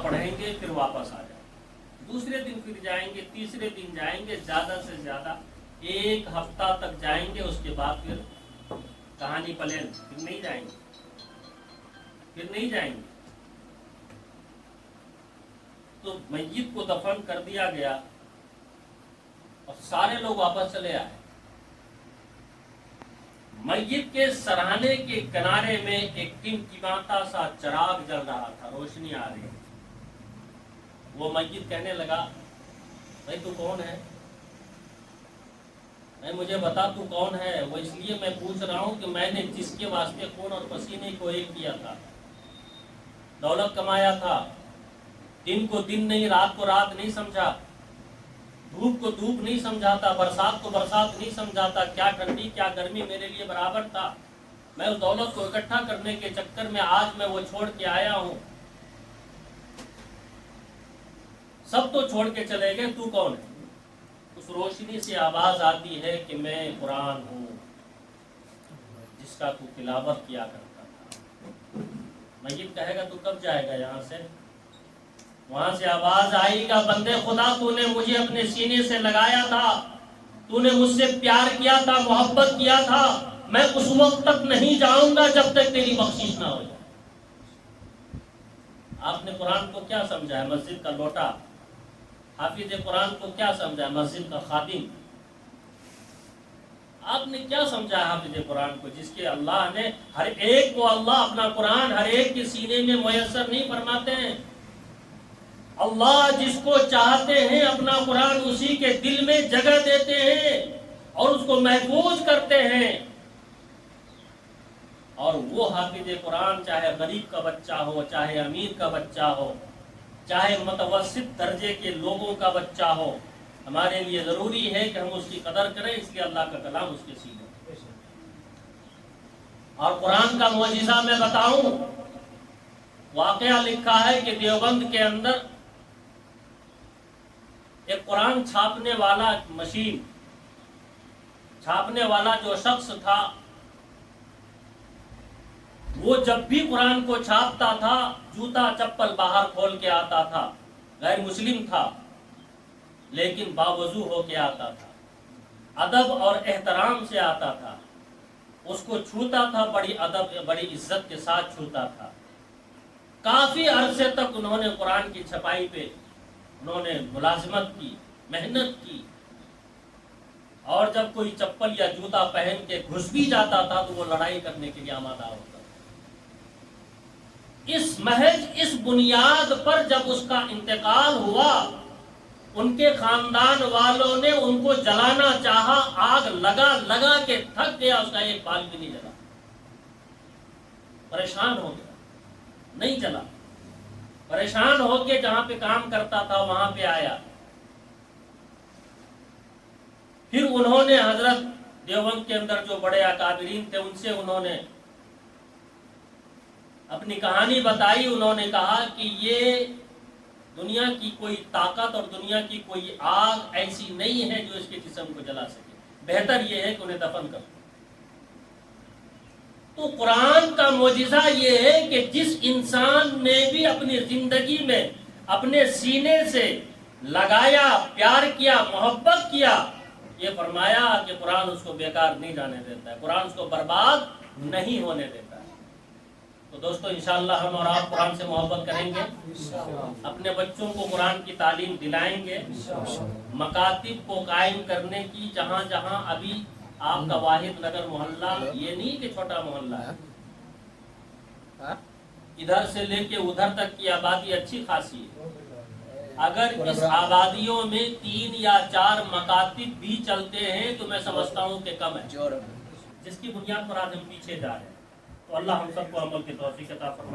پڑھیں گے پھر واپس آ جائیں، دوسرے دن پھر جائیں گے، تیسرے دن جائیں گے، زیادہ سے زیادہ 1 ہفتہ تک جائیں گے، اس کے بعد پھر کہانی پلین، پھر نہیں جائیں گے، پھر نہیں جائیں گے۔ تو میت کو دفن کر دیا گیا اور سارے لوگ واپس چلے آئے۔ میت کے سرہانے کے کنارے میں ایک ٹمٹماتا سا چراغ جل رہا تھا، روشنی آ رہی۔ وہ میت کہنے لگا، بھائی تو کون ہے؟ میں مجھے بتا تو کون ہے؟ وہ اس لیے میں پوچھ رہا ہوں کہ میں نے جس کے واسطے خون اور پسینے کو ایک کیا تھا، دولت کمایا تھا، دن کو دن نہیں، رات کو رات نہیں سمجھا، دھوپ کو دھوپ نہیں سمجھاتا، برسات کو برسات نہیں سمجھاتا، کیا ٹھنڈی کیا گرمی میرے لیے برابر تھا، میں اس دولت کو اکٹھا کرنے کے چکر میں آج میں وہ چھوڑ کے آیا ہوں، سب تو چھوڑ کے چلے گئے، تو کون ہے؟ اس روشنی سے آواز آتی ہے کہ میں قرآن ہوں جس کا تو تلاوت کیا کرتا تھا۔ میت کہے گا تو کب جائے گا یہاں سے؟ وہاں سے آواز آئے گا، بندے خدا تو نے مجھے اپنے سینے سے لگایا تھا، تو نے مجھ سے پیار کیا تھا، محبت کیا تھا، میں اس وقت تک نہیں جاؤں گا جب تک تیری بخشش نہ ہو جائے۔ آپ نے قرآن کو کیا سمجھا ہے؟ مسجد کا لوٹا۔ حافظ قرآن کو کیا سمجھا ہے؟ مسجد کا خادم۔ آپ نے کیا سمجھا ہے حافظ قرآن کو، جس کے اللہ نے ہر ایک کو، اللہ اپنا قرآن ہر ایک کے سینے میں میسر نہیں فرماتے ہیں۔ اللہ جس کو چاہتے ہیں اپنا قرآن اسی کے دل میں جگہ دیتے ہیں اور اس کو محفوظ کرتے ہیں۔ اور وہ حافظ قرآن چاہے غریب کا بچہ ہو، چاہے امیر کا بچہ ہو، چاہے متوسط درجے کے لوگوں کا بچہ ہو، ہمارے لیے ضروری ہے کہ ہم اس کی قدر کریں، اس لیے اللہ کا کلام اس کے سینے۔ اور قرآن کا معجزہ میں بتاؤں، واقعہ لکھا ہے کہ دیوبند کے اندر ایک قرآن چھاپنے والا مشین، چھاپنے والا جو شخص تھا، وہ جب بھی قرآن کو چھاپتا تھا جوتا چپل باہر کھول کے آتا تھا، غیر مسلم تھا لیکن باوضو ہو کے آتا تھا، ادب اور احترام سے آتا تھا، اس کو چھوتا تھا، بڑی ادب بڑی عزت کے ساتھ چھوتا تھا۔ کافی عرصے تک انہوں نے قرآن کی چھپائی پہ انہوں نے ملازمت کی، محنت کی، اور جب کوئی چپل یا جوتا پہن کے گھس بھی جاتا تھا تو وہ لڑائی کرنے کے لیے آمادہ ہوتا تھا۔ اس محض اس بنیاد پر جب اس کا انتقال ہوا، ان کے خاندان والوں نے ان کو جلانا چاہا، آگ لگا لگا کے تھک گیا، اس کا ایک بال بھی نہیں جلا، پریشان ہو گیا، نہیں جلا، پریشان ہو کے جہاں پہ کام کرتا تھا وہاں پہ آیا۔ پھر انہوں نے حضرت دیوبند کے اندر جو بڑے اکابرین تھے ان سے انہوں نے اپنی کہانی بتائی۔ انہوں نے کہا کہ یہ دنیا کی کوئی طاقت اور دنیا کی کوئی آگ ایسی نہیں ہے جو اس کے جسم کو جلا سکے، بہتر یہ ہے کہ انہیں دفن کر دو۔ تو قرآن کا معجزہ یہ ہے کہ جس انسان نے بھی اپنی زندگی میں اپنے سینے سے لگایا، پیار کیا، محبت کیا، یہ فرمایا کہ قرآن اس کو بیکار نہیں جانے دیتا ہے، قرآن اس کو برباد نہیں ہونے دیتا ہے۔ تو دوستو انشاءاللہ ہم اور آپ قرآن سے محبت کریں گے، اپنے بچوں کو قرآن کی تعلیم دلائیں گے، مکاتب کو قائم کرنے کی، جہاں جہاں ابھی آپ کا واحد نگر محلہ یہ نہیں کہ چھوٹا محلہ ہے، ادھر سے لے کے ادھر تک کی آبادی اچھی خاصی ہے، اگر اس آبادیوں میں 3 یا 4 مکاتب بھی چلتے ہیں تو میں سمجھتا ہوں کہ کم ہے، جس کی بنیاد پر آج ہم پیچھے جا رہے ہیں۔ تو اللہ ہم سب کو عمل کی توفیق عطا فرمائے۔